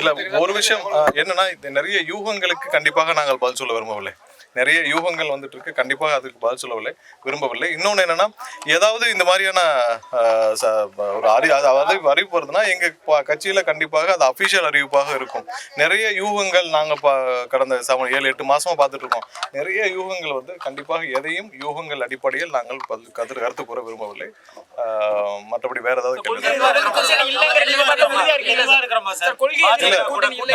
இல்ல ஒரு விஷயம் என்னன்னா, நிறைய யூகங்களுக்கு கண்டிப்பாக நாங்கள் பதில் சொல்ல விரும்பவில்லை. நிறைய யூகங்கள் வந்துட்டு இருக்கு, கண்டிப்பாக அதுக்கு பதில் விரும்பவில்லை. இன்னொன்று என்னன்னா, ஏதாவது இந்த மாதிரியான ஒரு அதாவது அறிவிப்பு வருதுன்னா எங்க கட்சியில கண்டிப்பாக அது அபிஷியல் அறிவிப்பாக இருக்கும். நிறைய யூகங்கள் நாங்க கடந்த 7-8 மாசமா பார்த்துட்டு இருக்கோம். நிறைய யூகங்கள் வந்து கண்டிப்பாக எதையும் யூகங்கள் அடிப்படையில் நாங்கள் கருத்து கூற விரும்பவில்லை. மற்றபடி வேற ஏதாவது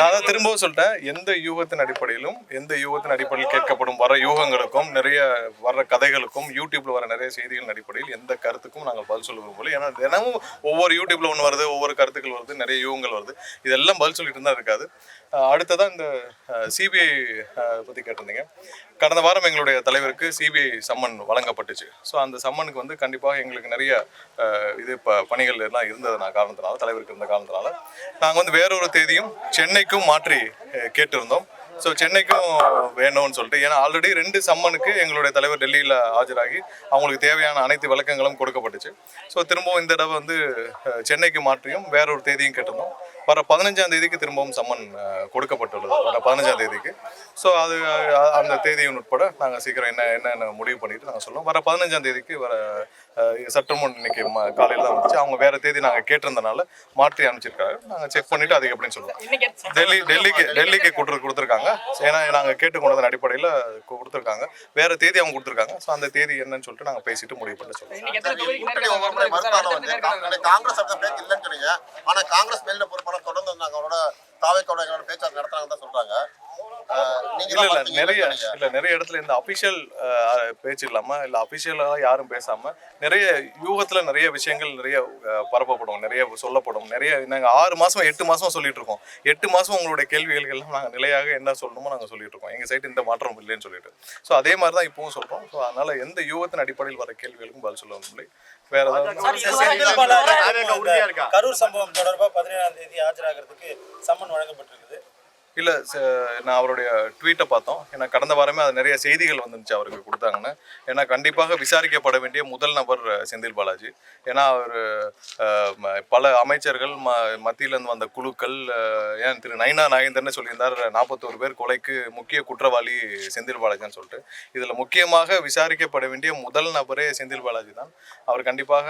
நான் திரும்பவும் சொல்லிட்டேன், எந்த யூகத்தின் அடிப்படையில் கேட்கப்படும் வர யூகங்களுக்கும் நிறைய வர்ற கதைகளுக்கும் யூடியூப்ல வர நிறைய செய்திகளின் அடிப்படையில் எந்த கருத்துக்கும் நாங்கள் பதில் சொல்ல விரும்பவில்லை. ஏன்னா தினமும் ஒவ்வொரு யூடியூப்ல ஒன்று வருது, ஒவ்வொரு கருத்துக்கள் வருது, நிறைய யூகங்கள் வருது, இதெல்லாம் பதில் சொல்லிட்டு இருந்தா இருக்காது. அடுத்ததான் இந்த சிபிஐ பத்தி கேட்டிருந்தீங்க. கடந்த வாரம் எங்களுடைய தலைவருக்கு சிபிஐ சம்மன் வழங்கப்பட்டுச்சு. ஸோ அந்த சம்மனுக்கு வந்து கண்டிப்பாக எங்களுக்கு நிறைய பணிகள் எல்லாம் காரணத்தினால, தலைவருக்கு இருந்த காரணத்தினால நாங்கள் வந்து வேறொரு தேதியும் சென்னைக்கும் மாற்றி கேட்டிருந்தோம். ஸோ சென்னைக்கும் வேணும்னு சொல்லிட்டு, ஏன்னா ஆல்ரெடி 2 சம்மனுக்கு எங்களுடைய தலைவர் டெல்லியில் ஆஜராகி அவங்களுக்கு தேவையான அனைத்து விளக்கங்களும் கொடுக்கப்பட்டுச்சு. ஸோ திரும்பவும் இந்த தடவை வந்து சென்னைக்கு மாற்றியும் வேறொரு தேதியும் கேட்டிருந்தோம். வர 15ஆம் தேதிக்கு திரும்பவும் சம்மன் கொடுக்கப்பட்டுள்ளது, வர 15ஆம் தேதிக்கு. ஸோ அது அந்த தேதியின் உட்பட நாங்கள் சீக்கிரம் என்ன முடிவு பண்ணிட்டு நாங்கள் சொல்லுவோம். வர 15ஆம் தேதிக்கு சற்று முன் இன்னைக்கு காலையில் தான் வந்துச்சு. அவங்க வேற தேதி நாங்கள் கேட்டிருந்தனால மாற்றி அனுப்பிச்சிருக்காங்க. நாங்கள் செக் பண்ணிட்டு அதுக்கு எப்படின்னு சொல்லுவோம். டெல்லிக்கு கொடுத்துருக்காங்க. ஏன்னா நாங்கள் கேட்டுக்கொண்டதன் அடிப்படையில் கொடுத்துருக்காங்க. வேற தேதி அவங்க கொடுத்துருக்காங்க. ஸோ அந்த தேதி என்னன்னு சொல்லிட்டு நாங்கள் பேசிட்டு முடிவு பண்ணி சொல்லுவோம். காங்கிரஸ் மேல பொறுப்பான தொடர்ந்து அவங்களோட தாவேக்கோட பேச்சுவார்த்தை நடத்துறாங்க சொல்றாங்க. நிறைய இடத்துல இந்த அபிஷியல் பேச்சு இல்லாம இல்ல அபிஷியலா யாரும் பேசாம நிறைய யூகத்துல நிறைய விஷயங்கள் நிறைய பரப்பப்படும், நிறைய சொல்லப்படும். நிறைய நாங்க 6 மாசம் 8 மாசம் சொல்லிட்டு இருக்கோம். 8 மாசம் உங்களுடைய கேள்விகள் எல்லாம் நாங்க நிலையாக என்ன சொல்லணுமோ நாங்க சொல்லிட்டு இருக்கோம். எங்க சைடு இந்த மாற்றம் இல்லைன்னு சொல்லிட்டு. ஸோ அதே மாதிரிதான் இப்பவும் சொல்றோம். ஸோ அதனால எந்த யூகத்தின் அடிப்படையில் வர கேள்விகளுக்கும் பதில் சொல்ல முடியல. வேற ஏதாவது கரூர் சம்பவம் தொடர்பாக 17ஆம் தேதி ஆஜராகிறதுக்கு சம்மன் வழங்கப்பட்டிருக்குது. இல்லை, நான் அவருடைய ட்வீட்டை பார்த்தோம். ஏன்னா கடந்த வாரமே அது நிறைய செய்திகள் வந்துருந்துச்சு அவருக்கு கொடுத்தாங்கன்னு. ஏன்னா கண்டிப்பாக விசாரிக்கப்பட வேண்டிய முதல் நபர் செந்தில் பாலாஜி. ஏன்னா அவர் பல அமைச்சர்கள் மத்தியிலேருந்து வந்த குழுக்கள், ஏன் திரு நயினா நாகேந்திரன்னு சொல்லியிருந்தார் 41 பேர் கொலைக்கு முக்கிய குற்றவாளி செந்தில் பாலாஜின்னு சொல்லிட்டு. இதில் முக்கியமாக விசாரிக்கப்பட வேண்டிய முதல் நபரே செந்தில் பாலாஜி தான். அவர் கண்டிப்பாக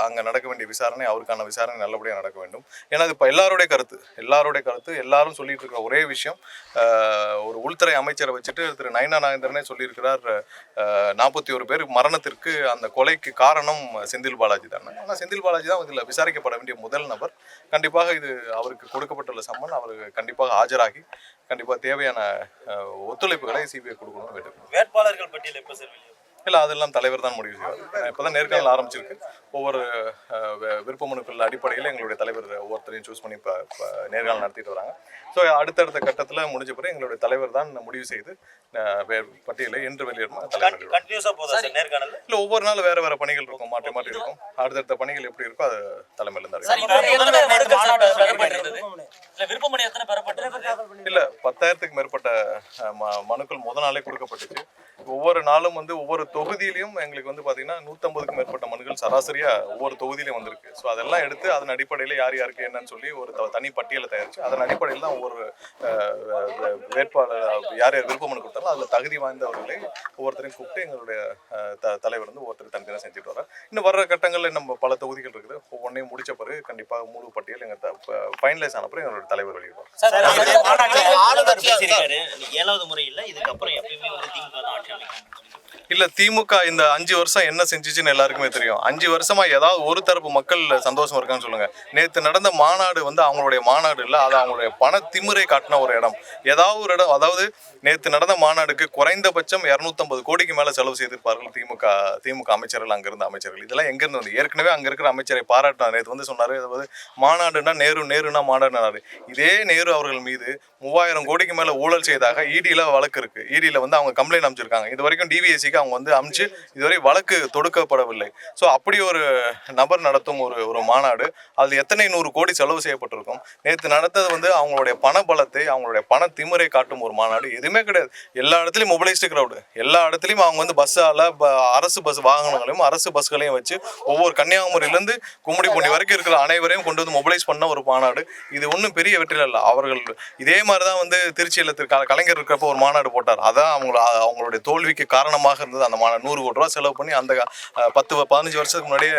அங்கே நடக்க வேண்டிய விசாரணை, அவருக்கான விசாரணை நல்லபடியாக நடக்க வேண்டும். ஏன்னா இது இப்போ எல்லாருடைய கருத்து எல்லாரும் சொல்லிட்டு இருக்க ஒரே விஷயம், ஒரு உள்துறை அமைச்சரை வச்சுட்டு திரு நயினா நாகேந்திரனே சொல்லியிருக்கிறார் 41 பேர் மரணத்திற்கு அந்த கொலைக்கு காரணம் செந்தில் பாலாஜி தானே. ஆனால் செந்தில் பாலாஜி தான் இதில் விசாரிக்கப்பட வேண்டிய முதல் நபர். கண்டிப்பாக இது அவருக்கு கொடுக்கப்பட்டுள்ள சம்மன், அவருக்கு கண்டிப்பாக ஆஜராகி கண்டிப்பாக தேவையான ஒத்துழைப்புகளை சிபிஐ கொடுக்கணும் வேண்டும். வேட்பாளர்கள் பட்டியல் எப்போ சார் வெளியே? இல்லை, அதெல்லாம் தலைவர் தான் முடிவு செய்வார். இப்போ தான் நேர்காணல் ஆரம்பிச்சிருக்கு. ஒவ்வொரு விருப்ப மனுக்கள் அடிப்படையில் எங்களுடைய தலைவர் ஒவ்வொருத்தரையும் சூஸ் பண்ணி இப்போ நேர்காணல் நடத்திட்டு வராங்க. ஸோ அடுத்தடுத்த கட்டத்தில் முடிஞ்ச பிறகு எங்களுடைய தலைவர் தான் முடிவு செய்து பட்டியலை என்று வெளியிடணும். இல்லை, ஒவ்வொரு நாள் வேற வேற பணிகள் இருக்கும், மாற்றி மாற்றி இருக்கும். அடுத்தடுத்த பணிகள் எப்படி இருக்கோ அது தலைமையில் தான். இல்லை, 10,000க்கு மேற்பட்ட மனுக்கள் முதல் நாளே கொடுக்கப்பட்டுச்சு. ஒவ்வொரு நாளும் வந்து ஒவ்வொரு தொகுதியிலையும் எங்களுக்கு வந்து பார்த்தீங்கன்னா 150க்கும் மேற்பட்ட மனுக்கள் சராசரியாக ஒவ்வொரு தொகுதியிலையும் வந்திருக்கு. ஸோ அதெல்லாம் எடுத்து அதன் அடிப்படையில் யார் யாருக்கு என்னன்னு சொல்லி ஒரு தனி பட்டியலை தயாரிச்சு அதன் அடிப்படையில் தான் ஒவ்வொரு வேட்பாளர் யார் விருப்ப மனு கொடுத்தாலும் அதில் தகுதி வாய்ந்தவர்களை ஒவ்வொருத்தரையும் கூப்பிட்டு எங்களுடைய தலைவர் வந்து ஒவ்வொருத்தர் தனித்தனியாக செஞ்சுட்டு வர்றார். இன்னும் வர்ற கட்டங்களில் நம்ம பல தொகுதிகள் இருக்குது. ஒவ்வொன்றையும் முடிச்ச பிறகு கண்டிப்பாக முழு பட்டியல் எங்கள் ஃபைனலைஸ் ஆன பிறகு எங்களுடைய தலைவர் வெளியிடுவார். 7வது முறை இல்லை, இதுக்கப்புறம் எப்பயுமே வந்து திமுக தான் ஆட்சி அமைக்கும். இல்லை, திமுக இந்த 5 வருஷம் என்ன செஞ்சிச்சுன்னு எல்லாருக்குமே தெரியும். 5 வருஷமா ஏதாவது ஒரு தரப்பு மக்கள் சந்தோஷமா இருக்கான்னு சொல்லுங்க. நேற்று நடந்த மாநாடு வந்து அவங்களுடைய மாநாடு இல்லை, அது அவங்களுடைய பண திமிரை காட்டின ஒரு இடம். ஏதாவது ஒரு இடம், அதாவது நேற்று நடந்த மாநாடுக்கு குறைந்தபட்சம் 250 கோடிக்கு மேலே செலவு செய்திருப்பார்கள் திமுக அமைச்சர்கள், அங்கிருந்த அமைச்சர்கள். இதெல்லாம் எங்கேருந்து வந்து ஏற்கனவே அங்கே இருக்கிற அமைச்சரை பாராட்டினார். நேற்று வந்து சொன்னார், அதாவது மாநாடுனா நேருனா மாநாடுனாரு. இதே நேரு அவர்கள் மீது 3000 கோடிக்கு மேலே ஊழல் செய்தாக இடியில் வழக்கு இருக்கு. இடியில் வந்து அவங்க கம்ப்ளைண்ட் அமைச்சிருக்காங்க. இது வரைக்கும் டிவிஎஸ்சிக்கு சிறைக்கு அவங்க வந்து அமிச்சு இதுவரை வழக்கு தொடுக்கப்படவில்லை. ஸோ அப்படி ஒரு நபர் நடத்தும் ஒரு மாநாடு, அதில் எத்தனை 100 கோடி செலவு செய்யப்பட்டிருக்கும். நேற்று நடந்தது வந்து அவங்களுடைய பண பலத்தை, அவங்களுடைய பண திமிரை காட்டும் ஒரு மாநாடு. எதுவுமே கிடையாது. எல்லா இடத்துலையும் மொபிலைஸ்டு கிரௌடு, எல்லா இடத்துலையும் அவங்க வந்து பஸ்ஸால் அரசு பஸ் வாகனங்களையும் அரசு பஸ்களையும் வச்சு ஒவ்வொரு கன்னியாகுமரியிலேருந்து கும்மிடிப்பூண்டி வரைக்கும் இருக்கிற அனைவரையும் கொண்டு வந்து மொபிலைஸ் பண்ண ஒரு மாநாடு. இது ஒன்றும் பெரிய வெற்றியில் இல்லை. அவர்கள் இதே மாதிரி தான் வந்து திருச்சியில் கலைஞர் இருக்கிறப்ப ஒரு மாநாடு போட்டார். அதான் அவங்களுடைய தோல்விக்கு காரணமாக இருந்தது. அந்த மாநாடு 100 கோடி ரூபா செலவு பண்ணி அந்த 10-15 வருஷத்துக்கு முன்னாடியே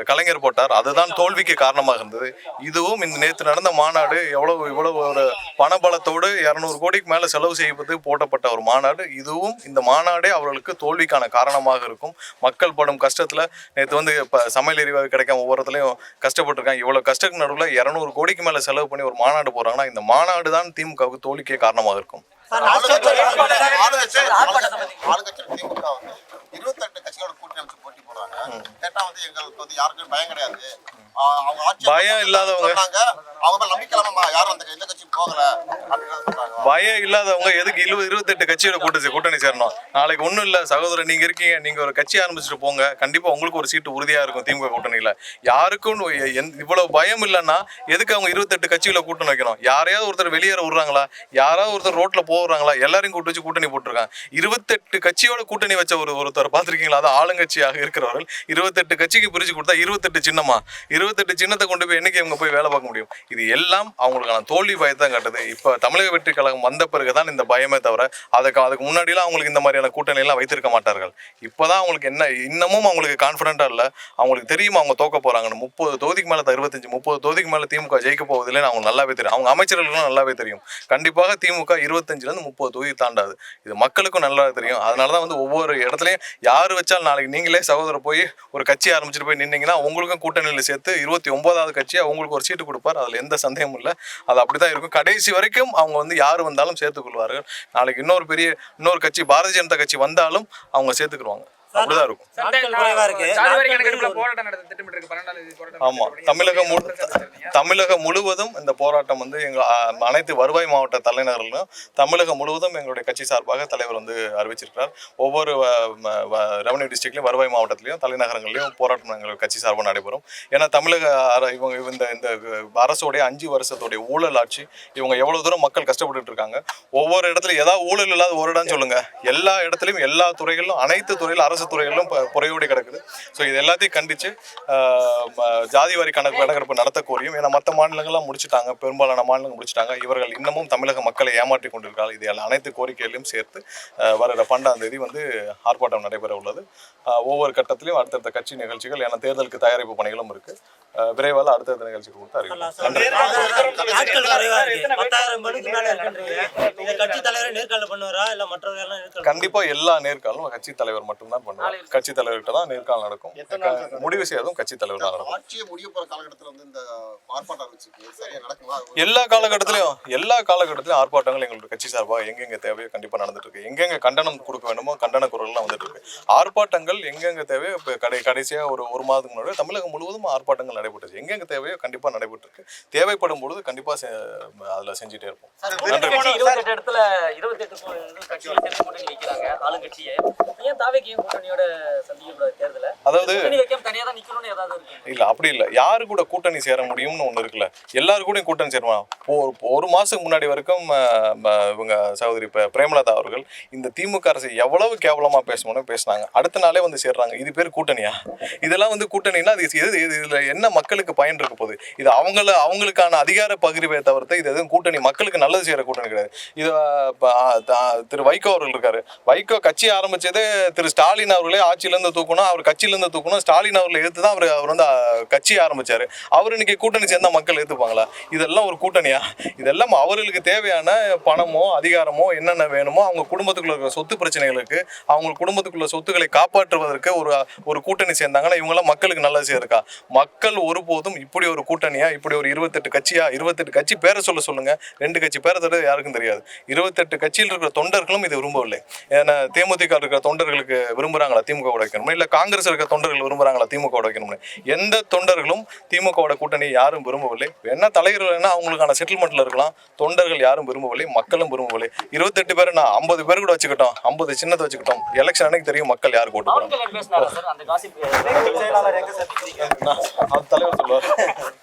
கலைஞர் போட்டார். அதுதான் தோல்விக்கு காரணமாக இருந்தது. இதுவும் இந்த நேற்று நடந்த மாநாடு இவ்வளவு ஒரு பணபலத்தோடு 200 கோடிக்கு மேலே செலவு செய்வது போட்டப்பட்ட ஒரு மாநாடு. இதுவும் இந்த மாநாடே அவர்களுக்கு தோல்விக்கான காரணமாக இருக்கும். மக்கள் படும் கஷ்டத்தில் நேற்று வந்து இப்போ சமையல் எரிவாயு கிடைக்காம ஒவ்வொருத்தலையும் கஷ்டப்பட்டுருக்காங்க. இவ்வளோ கஷ்டத்துக்கு நடுவில் 200 கோடிக்கு மேலே செலவு பண்ணி ஒரு மாநாடு போகிறாங்கன்னா இந்த மாநாடு தான் திமுகவுக்கு தோல்விக்கே காரணமாக இருக்கும். ஆளுங்கட்சி திமுக வந்து 28 கட்சிகளோட கூட்டணி அமைச்சு போட்டி போடுறாங்க. கேட்டா வந்து எங்களுக்கு வந்து யாருக்கும் பயம் கிடையாது, அவங்க ஆட்சி பயம் இல்லாதவங்க, அவங்க நம்பிக்கை இல்லாம யாரும் அந்த எந்த கட்சியும் போகல அப்படின்னு சொல்றாங்க. பயம் இல்லாதவங்க எதுக்கு 28 கட்சியோட கூட்டணி சேரணும்? நாளைக்கு ஒன்றும் இல்லை சகோதரர், நீங்க இருக்கீங்க, நீங்க ஒரு கட்சி ஆரம்பிச்சுட்டு போங்க, கண்டிப்பா உங்களுக்கு ஒரு சீட்டு உறுதியா இருக்கும் திமுக கூட்டணியில. யாருக்கும் இவ்வளவு பயம் இல்லைன்னா எதுக்கு அவங்க 28 கட்சியில கூட்டணி வைக்கணும்? யாரையாவது ஒருத்தர் வெளியேற விடுறாங்களா? யாராவது ஒருத்தர் ரோட்ல போடுறாங்களா? எல்லாரையும் கூட்டு வச்சு கூட்டணி போட்டிருக்காங்க. 28 கட்சியோட கூட்டணி வச்ச ஒருத்தர் பார்த்திருக்கீங்களா? அது ஆளுங்கட்சியாக இருக்கிறவர்கள் 28 கட்சிக்கு பிரிச்சு கொடுத்தா 28 சின்னமா, 28 சின்னத்தை கொண்டு போய் என்னைக்கு இவங்க போய் வேலை பார்க்க முடியும்? இது எல்லாம் அவங்களுக்கான தோல்வி பயத்தை காட்டுது. இப்போ தமிழக வெற்றி கழகம் வந்த பிறகுதான் இந்த பயமே தவிர அதுக்கு முன்னாடிலாம் அவங்களுக்கு இந்த மாதிரியான கூட்டணி எல்லாம் வைத்திருக்க மாட்டார்கள். இப்போதான் அவங்களுக்கு என்ன, இன்னமும் அவங்களுக்கு கான்ஃபிடண்டா இல்லை. அவங்களுக்கு தெரியும் அவங்க தோக்க போறாங்கன்னு. 30 தொகுதிக்கு மேலே 25-30 தொகுதிக்கு மேலே திமுக ஜெயிக்க போவதில்லைன்னு அவங்க நல்லாவே தெரியும். அவங்க அமைச்சர்களுக்கும் நல்லாவே தெரியும். கண்டிப்பாக திமுக 25-30 தொகுதி தாண்டாது. இது மக்களுக்கும் நல்லா தெரியும். அதனாலதான் வந்து ஒவ்வொரு இடத்துலையும் யாரு வச்சாலும் நாளைக்கு நீங்களே சகோதரர் போய் ஒரு கட்சி ஆரம்பிச்சுட்டு போய் நின்னீங்கன்னா உங்களுக்கும் கூட்டணியில் சேர்த்து 29வது கட்சியா உங்களுக்கு ஒரு சீட்டு கொடுப்பார். அதுல எந்த சந்தேகமும் இல்லை. அது அப்படிதான் இருக்கும். கடைசி வரைக்கும் அவங்க வந்து யாரு வந்தாலும் சேர்த்துக்கொள்வார்கள். நாளைக்கு இன்னொரு கட்சி பாரதிய ஜனதா கட்சி வந்தாலும் அவங்க சேர்த்துக்குருவாங்க. அப்படிதான் இருக்கும். ஆமா, தமிழகம் முழுவதும் இந்த போராட்டம் வந்து எங்க அனைத்து வருவாய் மாவட்ட தலைநகரிலும் தமிழகம் முழுவதும் எங்களுடைய கட்சி சார்பாக தலைவர் வந்து அறிவிச்சிருக்கிறார். ஒவ்வொரு ரெவன்யூ டிஸ்ட்ரிக்ட்லயும் வருவாய் மாவட்டத்திலையும் தலைநகரங்களையும் போராட்டம் எங்களுக்கு கட்சி சார்பாக நடைபெறும். ஏன்னா தமிழக இந்த அரசோடைய 5 வருஷத்துடைய ஊழல் ஆட்சி, இவங்க எவ்வளவு தூரம் மக்கள் கஷ்டப்பட்டு இருக்காங்க. ஒவ்வொரு இடத்துல ஏதாவது ஊழல் இல்லாத ஒரு இடம் சொல்லுங்க. எல்லா இடத்துலையும் எல்லா துறைகளிலும் அனைத்து துறையிலும் அரசு துறைகளிலும் புறையோடி கிடக்குது. ஸோ இது எல்லாத்தையும் கண்டிச்சு ஜாதி வாரி கணக்கெடுப்பு நடத்த கோரியும். ஏன்னா மற்ற மாநிலங்கள்லாம் முடிச்சுட்டாங்க, பெரும்பாலான மாநிலங்கள் முடிச்சுட்டாங்க. இவர்கள் இன்னமும் தமிழக மக்களை ஏமாற்றி கொண்டிருக்கிறார்கள். இது அனைத்து கோரிக்கைகளையும் சேர்த்து வருகிற 12ஆம் தேதி வந்து ஆர்ப்பாட்டம் நடைபெற உள்ளது. ஒவ்வொரு கட்டத்திலையும் அடுத்தடுத்த கட்சி நிகழ்ச்சிகள், ஏன்னா தேர்தலுக்கு தயாரிப்பு பணிகளும் இருக்கு. விரைவாக அடுத்தடுத்த நிகழ்ச்சிக்கு கொடுத்து அறிவிக்கலாம். கண்டிப்பா எல்லா நேர்காலும் கட்சி தலைவர் மட்டும்தான் பண்ணுவார். கட்சி தலைவர்கிட்ட தான் நேர்காணல் நடக்கும். முடிவு செய்யறதும் கட்சி தலைவர் தான் நடக்கும். எல்லா காலகட்டத்திலும் ஆர்ப்பாட்டங்கள் எங்களுடைய கட்சி சார்பாக எங்கெங்க தேவையோ கண்டிப்பா நடந்துட்டு இருக்கு. எங்கெங்க கண்டனம் கொடுக்க வேண்டுமோ கண்டன குரல்லாம் வந்துட்டு இருக்கு. ஆர்ப்பாட்டங்கள் எங்கெங்க தேவையோ கடைசியா ஒரு மாதத்துக்கு முன்னாடி தமிழகம் முழுவதும் ஆர்ப்பாட்டங்கள் நடைபெற்றது. எங்கெங்க தேவையோ கண்டிப்பா நடைபெற்று இருக்கு. தேவைப்படும் பொழுது கண்டிப்பா அதுல செஞ்சுட்டே இருப்போம். அதாவது இல்ல அப்படி இல்ல, யாரு கூட கூட்டணி சேர முடியும்னு ஒண்ணு இருக்குல்ல. எல்லாரு கூட கூட்டணி சேருவாங்க. ஒரு மாசத்துக்கு முன்னாடி வரைக்கும் இவங்க சகோதரி பிரேமலதா அவர்கள் இந்த திமுக அரசு எவ்வளவு கேவலமா பேசினாங்க. அடுத்த நாளே வந்து சேர்றாங்க. இது பேர் கூட்டணியா? இதெல்லாம் வந்து கூட்டணின்னா இதுல என்ன மக்களுக்கு பயன் இருக்க போகுது? இது அவங்களுக்கான அதிகார பகிர்வை தவிர்த்து இது எதுவும் கூட்டணி மக்களுக்கு நல்லது செய்யற கூட்டணி கிடையாது. இது திரு வைகோ அவர்கள் இருக்காரு. வைகோ கட்சி ஆரம்பிச்சதே திரு ஸ்டாலின் அவர்களே ஆட்சியிலிருந்து தூக்கணும், அவர் கட்சியிலிருந்து தூக்கணும், ஸ்டாலின் அவர்களை எதிர்த்து தான் அவர் வந்து கட்சி ஆரம்பிச்சாரு. அவர் இன்னைக்கு கூட்டணி சேர்ந்தா மக்கள் ஏற்றுப்பாங்களா? இதெல்லாம் ஒரு கூட்டணியா? இதெல்லாம் அவர்களுக்கு தேவையான பணமோ அதிகாரமோ என்னென்ன வேணுமோ அவங்க குடும்பத்துக்குள்ள இருக்கிற சொத்து பிரச்சனைகளுக்கு, அவங்க குடும்பத்துக்குள்ள சொத்துக்களை காப்பாற்றுவதற்கு ஒரு கூட்டணி சேர்ந்தாங்கன்னா இவங்கெல்லாம் மக்களுக்கு நல்லது செய்யறதுக்கா? மக்கள் ஒருபோதும் இப்படி ஒரு கூட்டணியா, இப்படி ஒரு 28 கட்சியா, 28 கட்சி பேரை சொல்லுங்க. 2 கட்சி பேரை தவிர யாருக்கும் தெரியாது. 28 கட்சியில் இருக்கிற தொண்டர்களும் இது விரும்பவில்லை. ஏன்னா தேமுதிக இருக்கிற தொண்டர்களுக்கு விரும்புறாங்க. விரும்புறாங்களா திமுக வைக்கணும், இல்ல காங்கிரஸ் இருக்க தொண்டர்கள் விரும்புறாங்களா திமுக வைக்கணும்னு? எந்த தொண்டர்களும் திமுக கூட்டணி யாரும் விரும்பவில்லை. என்ன தலைவர்கள் அவங்களுக்கான செட்டில்மெண்ட்ல இருக்கலாம், தொண்டர்கள் யாரும் விரும்பவில்லை, மக்களும் விரும்பவில்லை. 28 பேர் நான் 50 பேர் கூட வச்சுக்கிட்டோம், 50 சின்னத்தை வச்சுக்கிட்டோம், எலெக்ஷன் அன்னைக்கு தெரியும் மக்கள் யாருக்கு ஓட்டு போறாங்க. செயலாளர் எங்க சார் நிக்கிறீங்க? தலைவர் சொல்லுவார்.